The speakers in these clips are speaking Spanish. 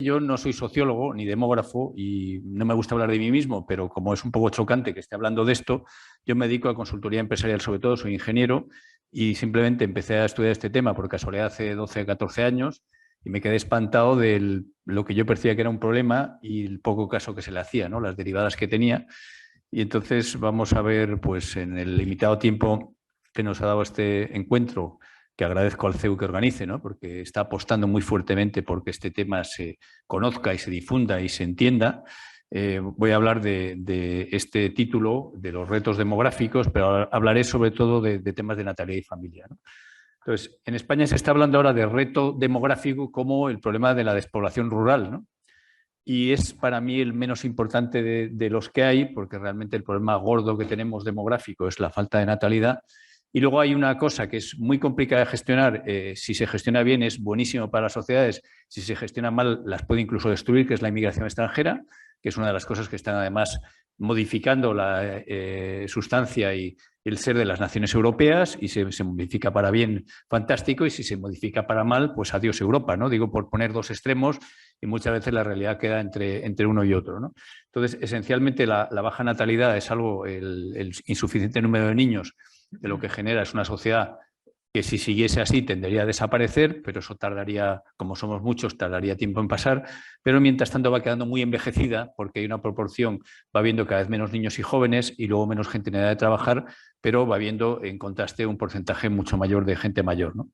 Yo no soy sociólogo ni demógrafo y no me gusta hablar de mí mismo, pero como es un poco chocante que esté hablando de esto, yo me dedico a consultoría empresarial sobre todo, soy ingeniero y simplemente empecé a estudiar este tema por casualidad hace 12, 14 años y me quedé espantado de lo que yo percibía que era un problema y el poco caso que se le hacía, ¿no? Las derivadas que tenía. Y entonces vamos a ver, pues en el limitado tiempo que nos ha dado este encuentro, que agradezco al CEU que organice, ¿no? Porque está apostando muy fuertemente porque este tema se conozca y se difunda y se entienda. Voy a hablar de este título, de los retos demográficos, pero hablaré sobre todo de temas de natalidad y familia, ¿no? Entonces, en España se está hablando ahora de reto demográfico como el problema de la despoblación rural, ¿no? Y es para mí el menos importante de los que hay, porque realmente el problema gordo que tenemos demográfico es la falta de natalidad. Y luego hay una cosa que es muy complicada de gestionar. Si se gestiona bien es buenísimo para las sociedades, si se gestiona mal las puede incluso destruir, que es la inmigración extranjera, que es una de las cosas que están además modificando la sustancia y el ser de las naciones europeas, y se modifica para bien, fantástico, y si se modifica para mal, pues adiós Europa, ¿no? Digo, por poner dos extremos, y muchas veces la realidad queda entre uno y otro, ¿no? Entonces, esencialmente la baja natalidad es algo, el insuficiente número de niños, que lo que genera es una sociedad que si siguiese así tendería a desaparecer, pero eso tardaría, como somos muchos, tardaría tiempo en pasar, pero mientras tanto va quedando muy envejecida porque hay una proporción, va habiendo cada vez menos niños y jóvenes y luego menos gente en edad de trabajar, pero va habiendo en contraste un porcentaje mucho mayor de gente mayor, ¿no?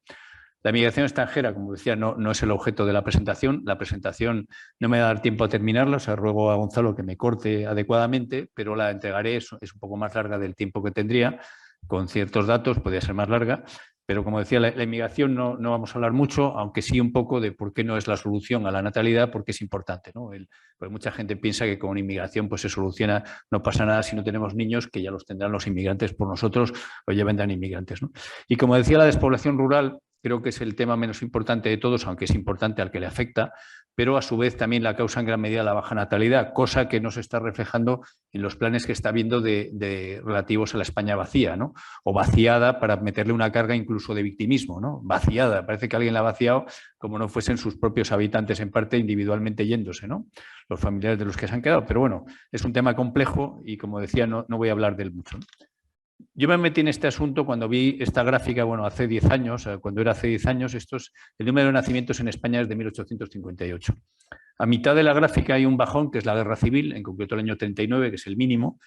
La migración extranjera, como decía, no es el objeto de la presentación. La presentación no me va a dar tiempo a terminarla, o sea, ruego a Gonzalo que me corte adecuadamente, pero la entregaré, es un poco más larga del tiempo que tendría, con ciertos datos, podría ser más larga, pero como decía, la inmigración no vamos a hablar mucho, aunque sí un poco de por qué no es la solución a la natalidad, porque es importante, ¿no? Pues mucha gente piensa que con inmigración pues se soluciona, no pasa nada si no tenemos niños, que ya los tendrán los inmigrantes por nosotros o ya vendrán inmigrantes, ¿no? Y como decía, la despoblación rural creo que es el tema menos importante de todos, aunque es importante al que le afecta, pero a su vez también la causa en gran medida la baja natalidad, cosa que no se está reflejando en los planes que está viendo relativos a la España vacía, ¿no? O vaciada, para meterle una carga incluso de victimismo, ¿no? Vaciada, parece que alguien la ha vaciado como no fuesen sus propios habitantes en parte individualmente yéndose, ¿no? Los familiares de los que se han quedado. Pero bueno, es un tema complejo y como decía, no voy a hablar de él mucho, ¿no? Yo me metí en este asunto cuando vi esta gráfica, bueno, hace 10 años, cuando era hace 10 años, el número de nacimientos en España es de 1858. A mitad de la gráfica hay un bajón, que es la guerra civil, en concreto el año 39, que es el mínimo,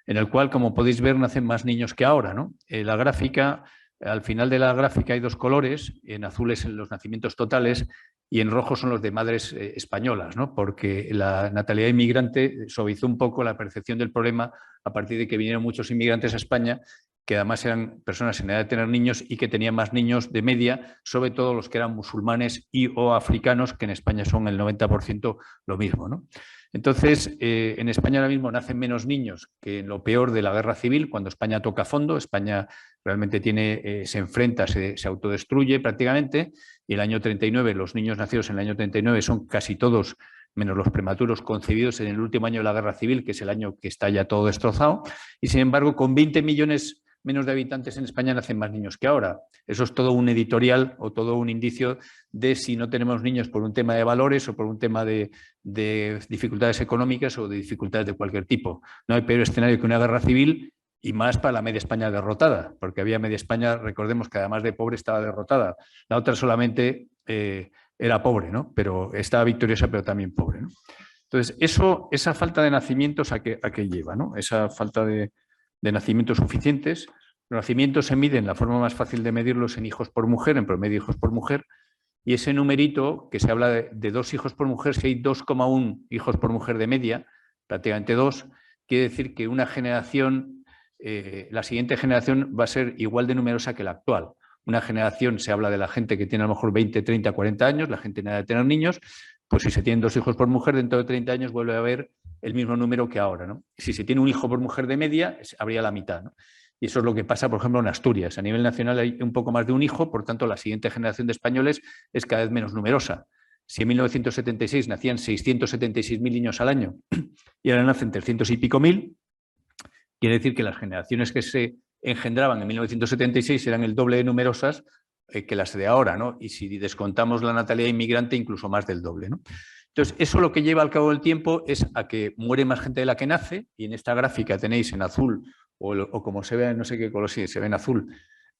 en el cual, como podéis ver, nacen más niños que ahora, ¿no? La gráfica, al final de la gráfica hay dos colores, en azules los nacimientos totales y en rojo son los de madres españolas, ¿no? Porque la natalidad inmigrante suavizó un poco la percepción del problema a partir de que vinieron muchos inmigrantes a España, que además eran personas en edad de tener niños y que tenían más niños de media, sobre todo los que eran musulmanes y o africanos, que en España son el 90% lo mismo, ¿no? Entonces, en España ahora mismo nacen menos niños que en lo peor de la guerra civil, cuando España toca fondo. España realmente se enfrenta, se autodestruye prácticamente, y el año 39, los niños nacidos en el año 39 son casi todos, menos los prematuros, concebidos en el último año de la guerra civil, que es el año que está ya todo destrozado, y sin embargo, con 20 millones menos de habitantes en España nacen más niños que ahora. Eso es todo un editorial o todo un indicio de si no tenemos niños por un tema de valores o por un tema de dificultades económicas o de dificultades de cualquier tipo. No hay peor escenario que una guerra civil, y más para la media España derrotada, porque había media España, recordemos que además de pobre estaba derrotada. La otra solamente era pobre, ¿no? Pero estaba victoriosa, pero también pobre, ¿no? Entonces, esa falta de nacimientos a qué lleva, ¿no? Esa falta de nacimientos suficientes. Los nacimientos se miden, la forma más fácil de medirlos, en hijos por mujer, en promedio hijos por mujer, y ese numerito que se habla de 2 hijos por mujer, si hay 2,1 hijos por mujer de media, prácticamente 2, quiere decir que una generación, la siguiente generación va a ser igual de numerosa que la actual. Una generación, se habla de la gente que tiene a lo mejor 20, 30, 40 años, la gente nada de tener niños, pues si se tienen 2 hijos por mujer, dentro de 30 años vuelve a haber el mismo número que ahora, ¿no? Si se tiene un hijo por mujer de media, habría la mitad, ¿no? Y eso es lo que pasa, por ejemplo, en Asturias. A nivel nacional hay un poco más de un hijo, por tanto, la siguiente generación de españoles es cada vez menos numerosa. Si en 1976 nacían 676.000 niños al año y ahora nacen 300 y pico mil, quiere decir que las generaciones que se engendraban en 1976 eran el doble de numerosas que las de ahora, ¿no? Y si descontamos la natalidad inmigrante, incluso más del doble, ¿no? Entonces, eso lo que lleva al cabo del tiempo es a que muere más gente de la que nace, y en esta gráfica tenéis en azul, o como se ve, no sé qué color, sí, se ve en azul,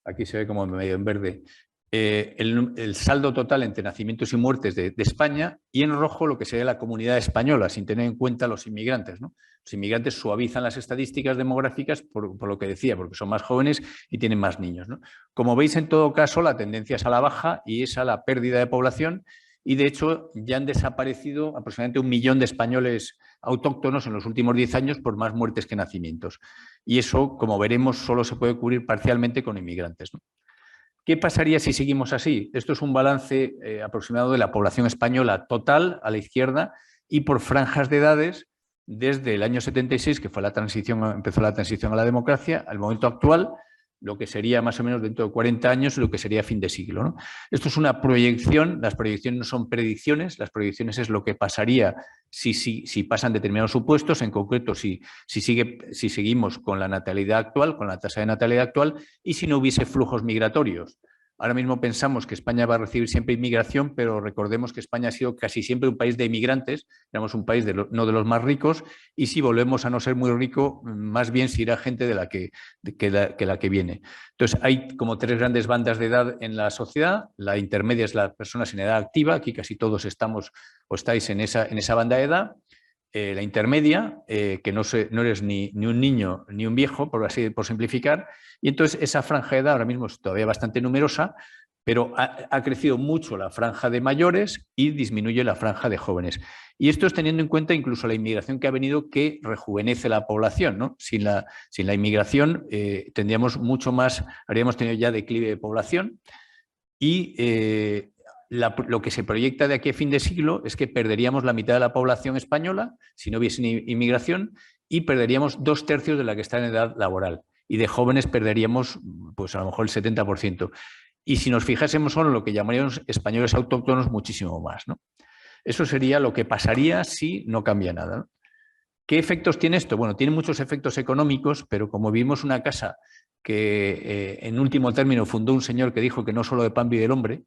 aquí se ve como medio en verde, el saldo total entre nacimientos y muertes de España, y en rojo lo que sería la comunidad española, sin tener en cuenta los inmigrantes, ¿no? Los inmigrantes suavizan las estadísticas demográficas por lo que decía, porque son más jóvenes y tienen más niños, ¿no? Como veis, en todo caso, la tendencia es a la baja y es a la pérdida de población, y de hecho ya han desaparecido aproximadamente 1 millón de españoles autóctonos en los últimos 10 años por más muertes que nacimientos. Y eso, como veremos, solo se puede cubrir parcialmente con inmigrantes, ¿no? ¿Qué pasaría si seguimos así? Esto es un balance aproximado de la población española total a la izquierda y por franjas de edades desde el año 76, que fue empezó la transición a la democracia, al momento actual, lo que sería más o menos dentro de 40 años, lo que sería fin de siglo, ¿no? Esto es una proyección, las proyecciones no son predicciones, las proyecciones es lo que pasaría si pasan determinados supuestos, en concreto si seguimos con la natalidad actual, con la tasa de natalidad actual, y si no hubiese flujos migratorios. Ahora mismo pensamos que España va a recibir siempre inmigración, pero recordemos que España ha sido casi siempre un país de inmigrantes, éramos un país no de los más ricos, y si volvemos a no ser muy rico, más bien se irá gente de la que viene. Entonces, hay como 3 grandes bandas de edad en la sociedad. La intermedia es las personas en edad activa, aquí casi todos estamos o estáis en esa banda de edad. La intermedia, que no eres ni un niño ni un viejo, por simplificar, y entonces esa franja de edad ahora mismo es todavía bastante numerosa, pero ha crecido mucho la franja de mayores y disminuye la franja de jóvenes. Y esto es teniendo en cuenta incluso la inmigración que ha venido, que rejuvenece la población, ¿no? Sin la inmigración tendríamos mucho más, habríamos tenido ya declive de población, y lo que se proyecta de aquí a fin de siglo es que perderíamos la mitad de la población española si no hubiese inmigración, y perderíamos 2/3 de la que está en edad laboral, y de jóvenes perderíamos pues a lo mejor el 70%. Y si nos fijásemos solo en lo que llamaríamos españoles autóctonos, muchísimo más, ¿no? Eso sería lo que pasaría si no cambia nada, ¿no? ¿Qué efectos tiene esto? Bueno, tiene muchos efectos económicos, pero como vimos una casa que en último término fundó un señor que dijo que no solo de pan vive el hombre,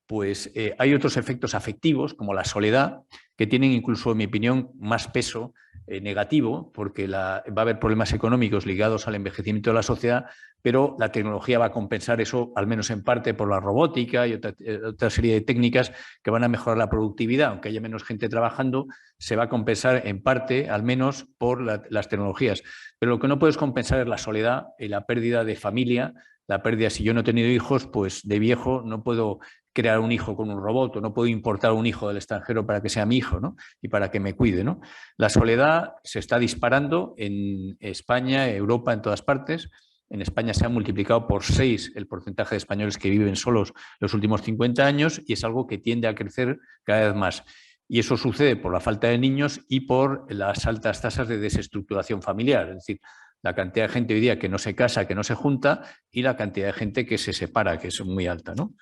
pues hay otros efectos afectivos, como la soledad, que tienen incluso, en mi opinión, más peso negativo, porque va a haber problemas económicos ligados al envejecimiento de la sociedad, pero la tecnología va a compensar eso, al menos en parte, por la robótica y otra serie de técnicas que van a mejorar la productividad. Aunque haya menos gente trabajando, se va a compensar en parte, al menos, por las tecnologías. Pero lo que no puedes compensar es la soledad y la pérdida de familia. La pérdida, si yo no he tenido hijos, pues de viejo no puedo crear un hijo con un robot, o no puedo importar un hijo del extranjero para que sea mi hijo, ¿no? Y para que me cuide, ¿no? La soledad se está disparando en España, Europa, en todas partes. En España se ha multiplicado por 6 el porcentaje de españoles que viven solos los últimos 50 años, y es algo que tiende a crecer cada vez más. Y eso sucede por la falta de niños y por las altas tasas de desestructuración familiar. Es decir, la cantidad de gente hoy día que no se casa, que no se junta, y la cantidad de gente que se separa, que es muy alta, ¿no?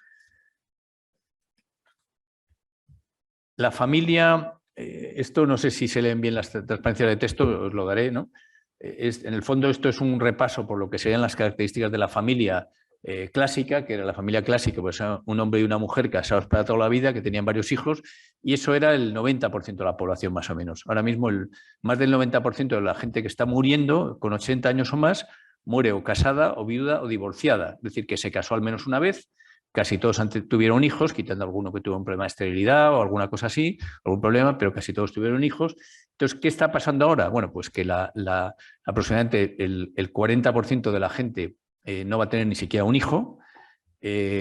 La familia, esto no sé si se leen bien las transparencias de texto, os lo daré, ¿no? En el fondo esto es un repaso por lo que serían las características de la familia clásica, que era la familia clásica, pues un hombre y una mujer casados para toda la vida, que tenían varios hijos, y eso era el 90% de la población más o menos. Ahora mismo más del 90% de la gente que está muriendo con 80 años o más muere o casada o viuda o divorciada, es decir, que se casó al menos una vez. Casi todos tuvieron hijos, quitando alguno que tuvo un problema de esterilidad o alguna cosa así, algún problema, pero casi todos tuvieron hijos. Entonces, ¿qué está pasando ahora? Bueno, pues que aproximadamente el 40% de la gente no va a tener ni siquiera un hijo,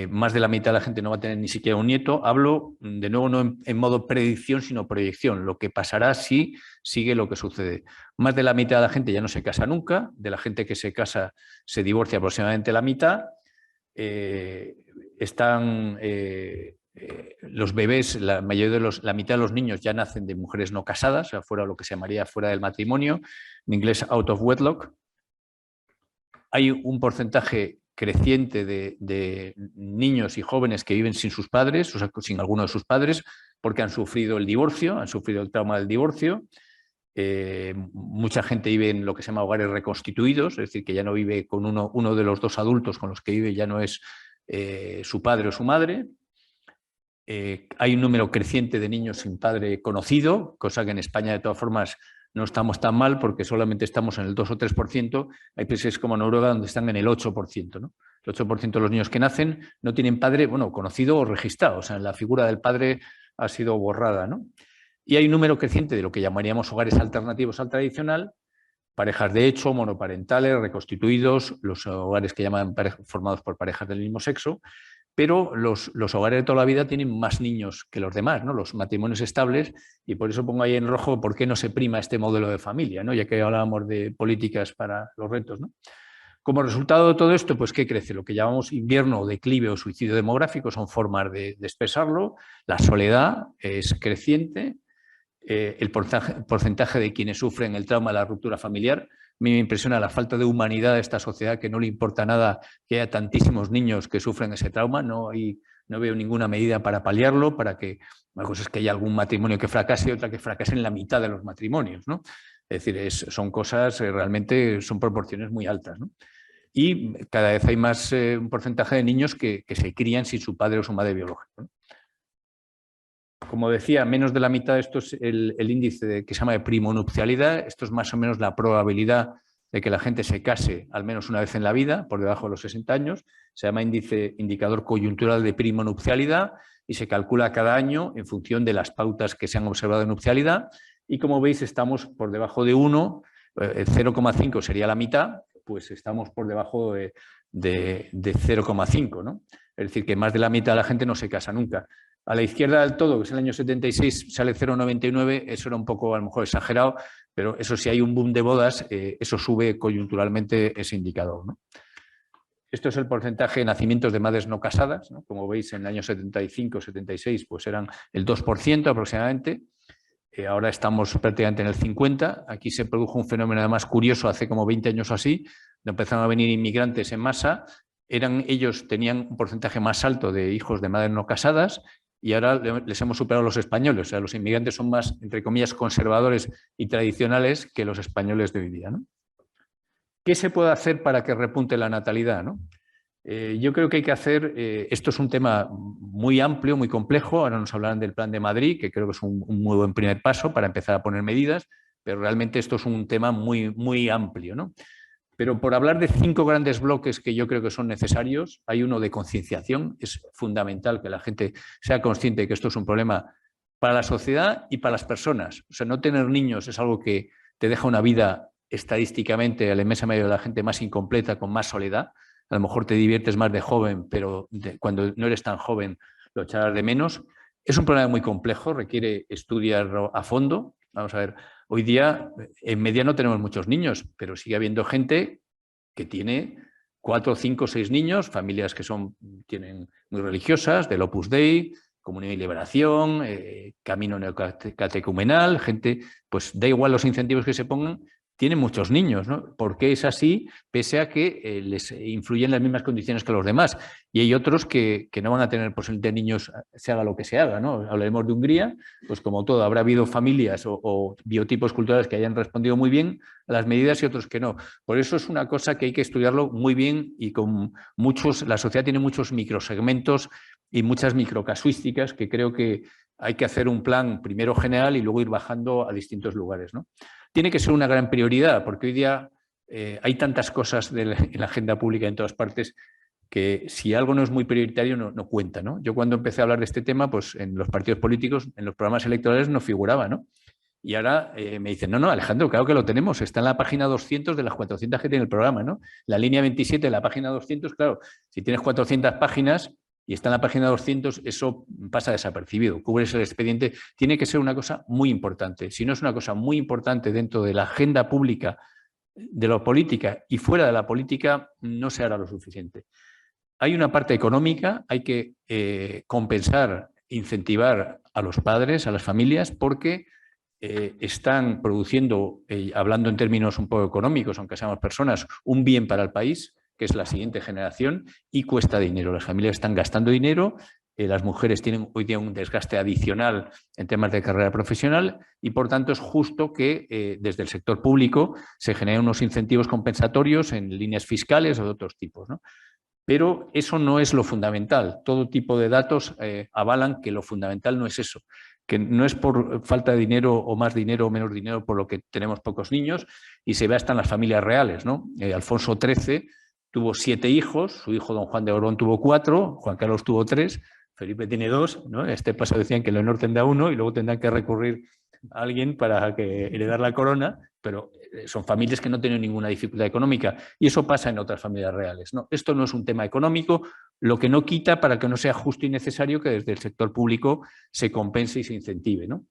más de la mitad de la gente no va a tener ni siquiera un nieto. Hablo, de nuevo, no en modo predicción, sino proyección, lo que pasará si sigue lo que sucede. Más de la mitad de la gente ya no se casa nunca, de la gente que se casa se divorcia aproximadamente la mitad. Los bebés, la mitad de los niños ya nacen de mujeres no casadas, o sea, fuera lo que se llamaría fuera del matrimonio, en inglés out of wedlock. Hay un porcentaje creciente de niños y jóvenes que viven sin sus padres, o sea, sin alguno de sus padres, porque han sufrido el divorcio, han sufrido el trauma del divorcio. Mucha gente vive en lo que se llama hogares reconstituidos, es decir, que ya no vive con uno de los dos adultos con los que vive, ya no es su padre o su madre. hay un número creciente de niños sin padre conocido, cosa que en España de todas formas no estamos tan mal porque solamente estamos en el 2 o 3%. Hay países como Noruega donde están en el 8%, ¿no? El 8% de los niños que nacen no tienen padre, bueno, conocido o registrado. O sea, la figura del padre ha sido borrada, ¿no? Y hay un número creciente de lo que llamaríamos hogares alternativos al tradicional, parejas de hecho, monoparentales, reconstituidos, los hogares que llaman formados por parejas del mismo sexo, pero los hogares de toda la vida tienen más niños que los demás, ¿no? Los matrimonios estables, y por eso pongo ahí en rojo por qué no se prima este modelo de familia, ¿no? Ya que hablábamos de políticas para los retos, ¿no? Como resultado de todo esto, pues ¿qué crece? Lo que llamamos invierno, declive o suicidio demográfico son formas de expresarlo. La soledad es creciente. El porcentaje de quienes sufren el trauma de la ruptura familiar. A mí me impresiona la falta de humanidad de esta sociedad, que no le importa nada que haya tantísimos niños que sufren ese trauma. No veo ninguna medida para paliarlo, para que, una cosa es que haya algún matrimonio que fracase y otra que fracase en la mitad de los matrimonios, ¿no? Es decir, son cosas, realmente son proporciones muy altas, ¿no? Y cada vez hay más un porcentaje de niños que se crían sin su padre o su madre biológica, ¿no? Como decía, menos de la mitad de esto es el índice que se llama de primonupcialidad. Esto es más o menos la probabilidad de que la gente se case al menos una vez en la vida, por debajo de los 60 años. Se llama indicador coyuntural de primonupcialidad y se calcula cada año en función de las pautas que se han observado en nupcialidad. Y como veis, estamos por debajo de 1, 0,5 sería la mitad, pues estamos por debajo de 0,5, ¿no? Es decir, que más de la mitad de la gente no se casa nunca. A la izquierda del todo, que es el año 76, sale 0,99, eso era un poco a lo mejor exagerado, pero eso si hay un boom de bodas, eso sube coyunturalmente ese indicador, ¿no? Esto es el porcentaje de nacimientos de madres no casadas, ¿no? Como veis, en el año 75, 76, pues eran el 2% aproximadamente. Ahora estamos prácticamente en el 50%. Aquí se produjo un fenómeno además curioso hace como 20 años o así, donde empezaron a venir inmigrantes en masa. Ellos tenían un porcentaje más alto de hijos de madres no casadas, y ahora les hemos superado a los españoles. O sea, los inmigrantes son más, entre comillas, conservadores y tradicionales que los españoles de hoy día, ¿no? ¿Qué se puede hacer para que repunte la natalidad, ¿no? Yo creo que hay que hacer, esto es un tema muy amplio, muy complejo. Ahora nos hablarán del Plan de Madrid, que creo que es un muy buen primer paso para empezar a poner medidas, pero realmente esto es un tema muy, muy amplio, ¿no? Pero por hablar de 5 grandes bloques que yo creo que son necesarios, hay uno de concienciación. Es fundamental que la gente sea consciente de que esto es un problema para la sociedad y para las personas. O sea, no tener niños es algo que te deja una vida estadísticamente a la inmensa mayoría de la gente más incompleta, con más soledad. A lo mejor te diviertes más de joven, pero cuando no eres tan joven lo echarás de menos. Es un problema muy complejo, requiere estudiarlo a fondo. Vamos a ver, hoy día en media no tenemos muchos niños, pero sigue habiendo gente que tiene 4, 5, 6 niños, familias que tienen muy religiosas, del Opus Dei, Comunión y Liberación, Camino Neocatecumenal, gente, pues da igual los incentivos que se pongan, tienen muchos niños, ¿no? ¿Por qué es así? Pese a que les influyen las mismas condiciones que los demás. Y hay otros que no van a tener posiblemente niños, se haga lo que se haga, ¿no? Hablaremos de Hungría, pues como todo, habrá habido familias o biotipos culturales que hayan respondido muy bien a las medidas y otros que no. Por eso es una cosa que hay que estudiarlo muy bien, y con la sociedad tiene muchos microsegmentos y muchas microcasuísticas que creo que hay que hacer un plan primero general y luego ir bajando a distintos lugares, ¿no? Tiene que ser una gran prioridad, porque hoy día hay tantas cosas en la agenda pública en todas partes que si algo no es muy prioritario no cuenta, ¿no? Yo cuando empecé a hablar de este tema, pues en los partidos políticos, en los programas electorales no figuraba, ¿no? Y ahora me dicen, no, Alejandro, claro que lo tenemos, está en la página 200 de las 400 que tiene el programa, ¿no? La línea 27 de la página 200, claro, si tienes 400 páginas y está en la página 200, eso pasa desapercibido, cubres el expediente. Tiene que ser una cosa muy importante. Si no es una cosa muy importante dentro de la agenda pública, de la política y fuera de la política, no se hará lo suficiente. Hay una parte económica, hay que compensar, incentivar a los padres, a las familias, porque están produciendo, hablando en términos un poco económicos, aunque seamos personas, un bien para el país, que es la siguiente generación, y cuesta dinero. Las familias están gastando dinero, las mujeres tienen hoy día un desgaste adicional en temas de carrera profesional, y por tanto es justo que desde el sector público se generen unos incentivos compensatorios en líneas fiscales o de otros tipos, ¿no? Pero eso no es lo fundamental. Todo tipo de datos avalan que lo fundamental no es eso, que no es por falta de dinero o más dinero o menos dinero por lo que tenemos pocos niños, y se ve hasta en las familias reales, ¿no? Alfonso XIII tuvo 7 hijos, su hijo don Juan de Borbón tuvo 4, Juan Carlos tuvo 3, Felipe tiene 2, ¿no? Este paso decían que Leonor tendrá 1 y luego tendrán que recurrir a alguien para heredar la corona, pero son familias que no tienen ninguna dificultad económica, y eso pasa en otras familias reales, ¿no? Esto no es un tema económico, lo que no quita para que no sea justo y necesario que desde el sector público se compense y se incentive, ¿no?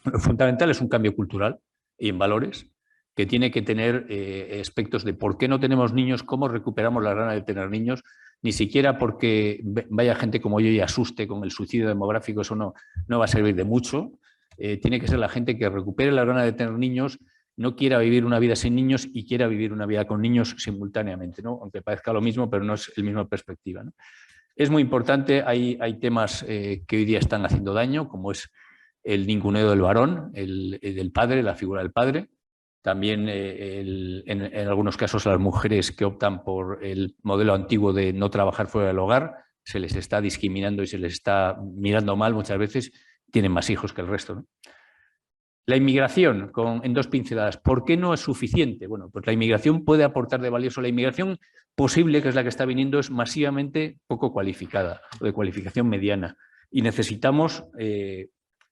Lo fundamental es un cambio cultural y en valores que tiene que tener aspectos de por qué no tenemos niños, cómo recuperamos la gana de tener niños, ni siquiera porque vaya gente como yo y asuste con el suicidio demográfico, eso no va a servir de mucho. Tiene que ser la gente que recupere la gana de tener niños, no quiera vivir una vida sin niños y quiera vivir una vida con niños simultáneamente, ¿no? Aunque parezca lo mismo, pero no es la misma perspectiva, ¿no? Es muy importante, hay temas que hoy día están haciendo daño, como es el ninguneo del varón, del padre, la figura del padre. También en algunos casos las mujeres que optan por el modelo antiguo de no trabajar fuera del hogar, se les está discriminando y se les está mirando mal muchas veces, tienen más hijos que el resto, ¿no? La inmigración, en 2 pinceladas. ¿Por qué no es suficiente? Bueno, pues la inmigración puede aportar de valioso. La inmigración posible, que es la que está viniendo, es masivamente poco cualificada o de cualificación mediana. Y necesitamos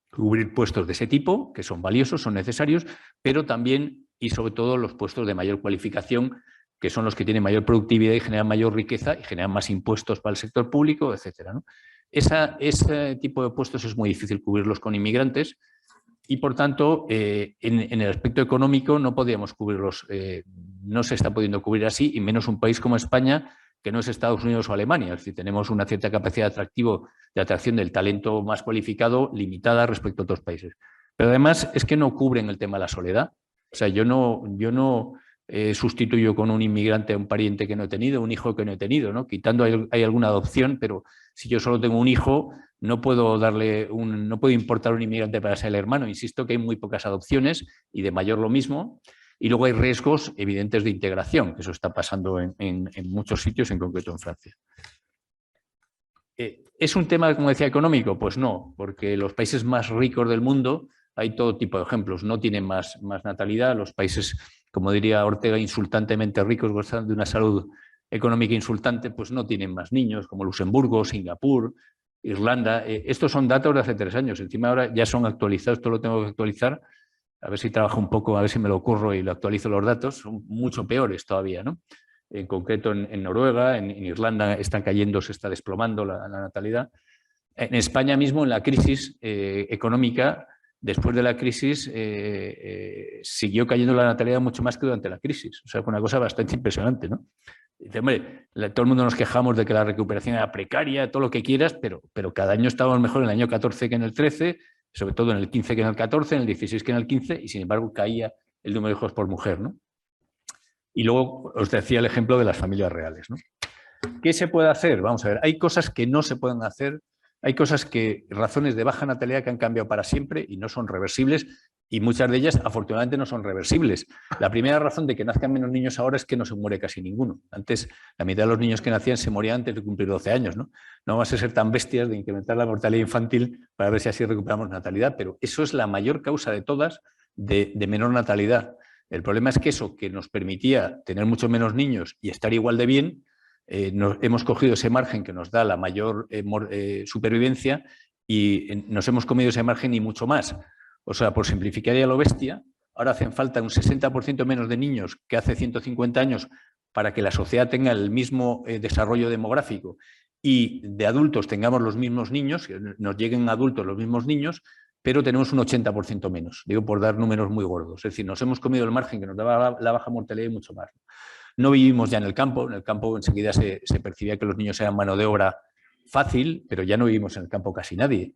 cubrir puestos de ese tipo, que son valiosos, son necesarios, pero también y sobre todo los puestos de mayor cualificación, que son los que tienen mayor productividad y generan mayor riqueza y generan más impuestos para el sector público, etcétera, ¿no? Ese tipo de puestos es muy difícil cubrirlos con inmigrantes. Y, por tanto, en el aspecto económico no podíamos cubrirlos, no se está pudiendo cubrir así, y menos un país como España, que no es Estados Unidos o Alemania. Es decir, tenemos una cierta capacidad de atracción del talento más cualificado limitada respecto a otros países. Pero además es que no cubren el tema de la soledad. O sea, yo no sustituyo con un inmigrante a un pariente que no he tenido, un hijo que no he tenido, ¿no? Quitando hay alguna adopción, pero si yo solo tengo un hijo, no puedo importar un inmigrante para ser el hermano. Insisto que hay muy pocas adopciones y de mayor lo mismo. Y luego hay riesgos evidentes de integración, que eso está pasando en muchos sitios, en concreto en Francia. ¿Es un tema, como decía, económico? Pues no, porque los países más ricos del mundo, hay todo tipo de ejemplos, no tienen más natalidad. Los países, como diría Ortega, insultantemente ricos, gozan de una salud económica insultante, pues no tienen más niños, como Luxemburgo, Singapur, Irlanda. Estos son datos de hace 3 años. Encima ahora ya son actualizados, esto lo tengo que actualizar. A ver si trabajo un poco, a ver si me lo ocurro y lo actualizo los datos. Son mucho peores todavía, ¿no? En concreto en Noruega, en Irlanda están cayendo, se está desplomando la natalidad. En España mismo, en la crisis económica, después de la crisis, siguió cayendo la natalidad mucho más que durante la crisis. O sea, fue una cosa bastante impresionante, ¿no? Dice, hombre, todo el mundo nos quejamos de que la recuperación era precaria, todo lo que quieras, pero cada año estábamos mejor en el año 14 que en el 13, sobre todo en el 15 que en el 14, en el 16 que en el 15, y sin embargo caía el número de hijos por mujer, ¿no? Y luego os decía el ejemplo de las familias reales, ¿no? ¿Qué se puede hacer? Vamos a ver, hay cosas que no se pueden hacer, hay cosas razones de baja natalidad que han cambiado para siempre y no son reversibles, y muchas de ellas afortunadamente no son reversibles. La primera razón de que nazcan menos niños ahora es que no se muere casi ninguno. Antes, la mitad de los niños que nacían se morían antes de cumplir 12 años, ¿no? No vamos a ser tan bestias de incrementar la mortalidad infantil para ver si así recuperamos natalidad, pero eso es la mayor causa de todas de menor natalidad. El problema es que eso que nos permitía tener mucho menos niños y estar igual de bien, hemos cogido ese margen que nos da la mayor supervivencia y nos hemos comido ese margen y mucho más. O sea, por simplificar ya lo bestia, ahora hacen falta un 60% menos de niños que hace 150 años para que la sociedad tenga el mismo desarrollo demográfico y de adultos tengamos los mismos niños, que nos lleguen adultos los mismos niños, pero tenemos un 80% menos, digo por dar números muy gordos. Es decir, nos hemos comido el margen que nos daba la baja mortalidad y mucho más. No vivimos ya en el campo enseguida se percibía que los niños eran mano de obra fácil, pero ya no vivimos en el campo casi nadie.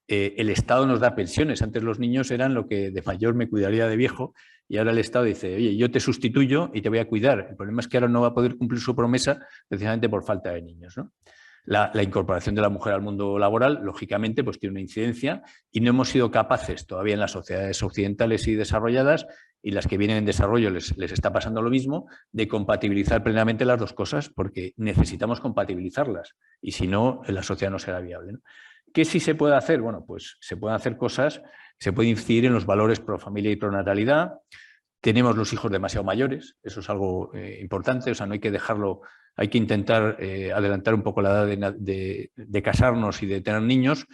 El Estado nos da pensiones, antes los niños eran lo que de mayor me cuidaría de viejo y ahora el Estado dice, oye, yo te sustituyo y te voy a cuidar. El problema es que ahora no va a poder cumplir su promesa precisamente por falta de niños, ¿no? La incorporación de la mujer al mundo laboral, lógicamente, pues tiene una incidencia y no hemos sido capaces todavía en las sociedades occidentales y desarrolladas y las que vienen en desarrollo les está pasando lo mismo, de compatibilizar plenamente las dos cosas, porque necesitamos compatibilizarlas y si no, la sociedad no será viable, ¿no? ¿Qué sí se puede hacer? Bueno, pues se pueden hacer cosas, se puede incidir en los valores pro familia y pro natalidad. Tenemos los hijos demasiado mayores, eso es algo importante, o sea, no hay que dejarlo, hay que intentar adelantar un poco la edad de casarnos y de tener niños.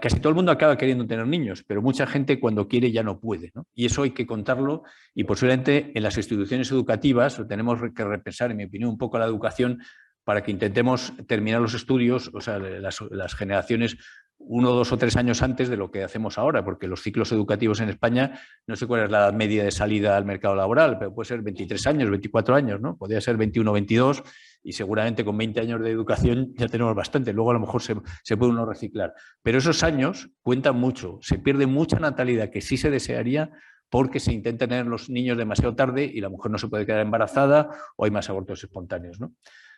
Casi todo el mundo acaba queriendo tener niños, pero mucha gente cuando quiere ya no puede, ¿no? Y eso hay que contarlo y posiblemente en las instituciones educativas tenemos que repensar, en mi opinión, un poco la educación para que intentemos terminar los estudios, o sea, las generaciones 1, 2 o 3 años antes de lo que hacemos ahora, porque los ciclos educativos en España, no sé cuál es la edad media de salida al mercado laboral, pero puede ser 23 años, 24 años, ¿no? Podría ser 21, 22 y seguramente con 20 años de educación ya tenemos bastante. Luego a lo mejor se puede uno reciclar. Pero esos años cuentan mucho, se pierde mucha natalidad que sí se desearía porque se intenta tener los niños demasiado tarde y la mujer no se puede quedar embarazada o hay más abortos espontáneos, ¿no?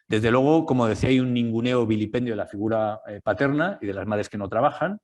Desde luego, como decía, hay un ninguneo vilipendio de la figura paterna y de las madres que no trabajan.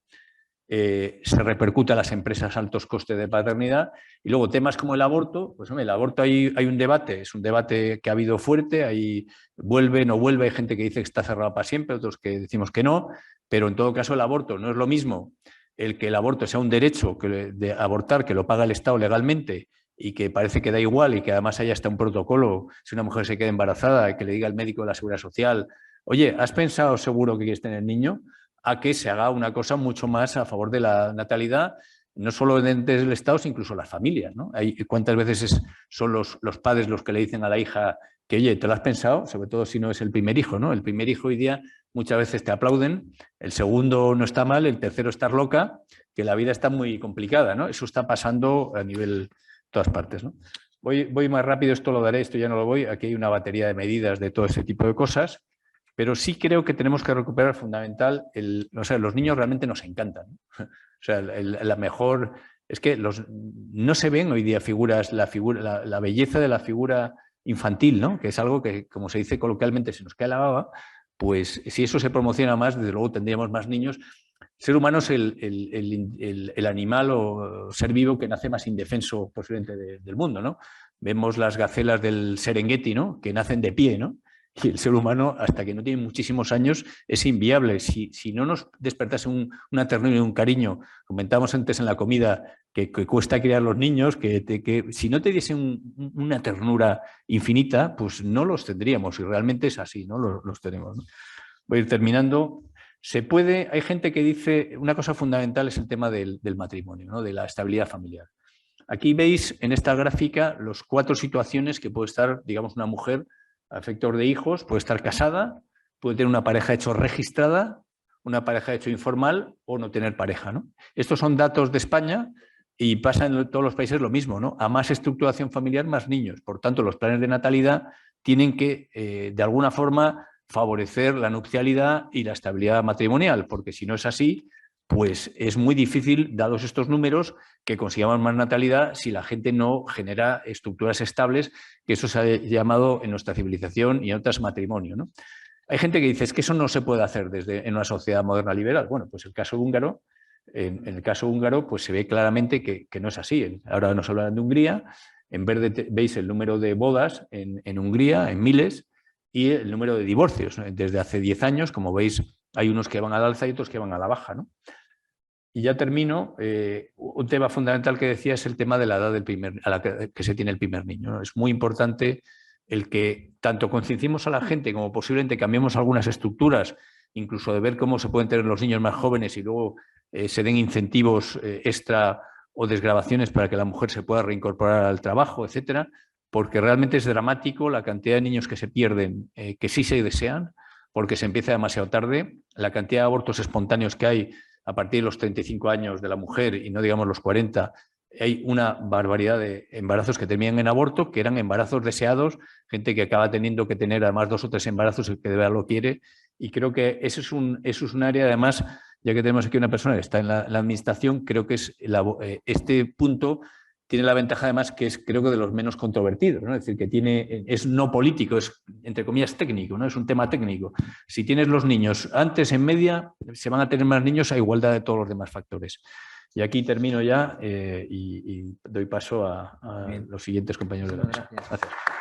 Se repercute a las empresas altos costes de paternidad. Y luego temas como el aborto, pues hombre, el aborto hay un debate, es un debate que ha habido fuerte, ahí vuelve, no vuelve, hay gente que dice que está cerrado para siempre, otros que decimos que no, pero en todo caso el aborto no es lo mismo el que el aborto sea un derecho de abortar, que lo paga el Estado legalmente, y que parece que da igual y que además haya hasta un protocolo, si una mujer se queda embarazada, que le diga al médico de la Seguridad Social, oye, ¿has pensado seguro que quieres tener niño? A que se haga una cosa mucho más a favor de la natalidad, no solo desde el Estado, sino incluso las familias, ¿no? ¿Cuántas veces son los padres los que le dicen a la hija que, oye, ¿te lo has pensado? Sobre todo si no es el primer hijo, ¿no? El primer hijo hoy día muchas veces te aplauden, el segundo no está mal, el tercero está loca, que la vida está muy complicada, ¿no? Eso está pasando a nivel todas partes, ¿no? Voy más rápido, esto lo daré, esto ya no lo voy. Aquí hay una batería de medidas de todo ese tipo de cosas, pero sí creo que tenemos que recuperar fundamental, o sea, los niños realmente nos encantan, ¿no? O sea, la mejor, es que no se ven hoy día figuras, la belleza de la figura infantil, ¿no? Que es algo que, como se dice coloquialmente, se nos cae la baba, pues si eso se promociona más, desde luego tendríamos más niños. El ser humano es el animal o ser vivo que nace más indefenso posiblemente del mundo, ¿no? Vemos las gacelas del Serengeti, ¿no? Que nacen de pie, ¿no? Y el ser humano, hasta que no tiene muchísimos años, es inviable. Si no nos despertase una ternura y un cariño, comentábamos antes en la comida que cuesta criar los niños, que si no te diese una ternura infinita, pues no los tendríamos. Y realmente es así, ¿no? Los tenemos, ¿no? Voy a ir terminando. Hay gente que dice, una cosa fundamental es el tema del matrimonio, ¿no? De la estabilidad familiar. Aquí veis en esta gráfica las 4 situaciones que puede estar, digamos, una mujer a efectos de hijos, puede estar casada, puede tener una pareja de hecho registrada, una pareja de hecho informal o no tener pareja, ¿no? Estos son datos de España y pasa en todos los países lo mismo, ¿no? A más estructuración familiar, más niños. Por tanto, los planes de natalidad tienen que, de alguna forma, favorecer la nupcialidad y la estabilidad matrimonial, porque si no es así, pues es muy difícil, dados estos números, que consigamos más natalidad si la gente no genera estructuras estables, que eso se ha llamado en nuestra civilización y en otras matrimonio, ¿no? Hay gente que dice es que eso no se puede hacer en una sociedad moderna liberal. Bueno, pues el caso húngaro, en el caso húngaro, pues se ve claramente que no es así. Ahora nos hablan de Hungría, en verde veis el número de bodas en Hungría, en miles, y el número de divorcios. Desde hace 10 años, como veis, hay unos que van al alza y otros que van a la baja, ¿no? Y ya termino. Un tema fundamental que decía es el tema de la edad a la que se tiene el primer niño, ¿no? Es muy importante el que tanto concienciemos a la gente como posiblemente cambiemos algunas estructuras, incluso de ver cómo se pueden tener los niños más jóvenes y luego se den incentivos extra o desgravaciones para que la mujer se pueda reincorporar al trabajo, etcétera, porque realmente es dramático la cantidad de niños que se pierden, que sí se desean, porque se empieza demasiado tarde, la cantidad de abortos espontáneos que hay a partir de los 35 años de la mujer y no digamos los 40, hay una barbaridad de embarazos que terminan en aborto, que eran embarazos deseados, gente que acaba teniendo que tener además 2 o 3 embarazos, el que de verdad lo quiere, y creo que eso es un área, además, ya que tenemos aquí una persona que está en la administración, creo que este punto tiene la ventaja además que es creo que de los menos controvertidos, ¿no? Es decir, que es no político, es entre comillas técnico, ¿no? Es un tema técnico. Si tienes los niños antes en media, se van a tener más niños a igualdad de todos los demás factores. Y aquí termino ya y doy paso a los siguientes compañeros de la mesa. Gracias. Gracias.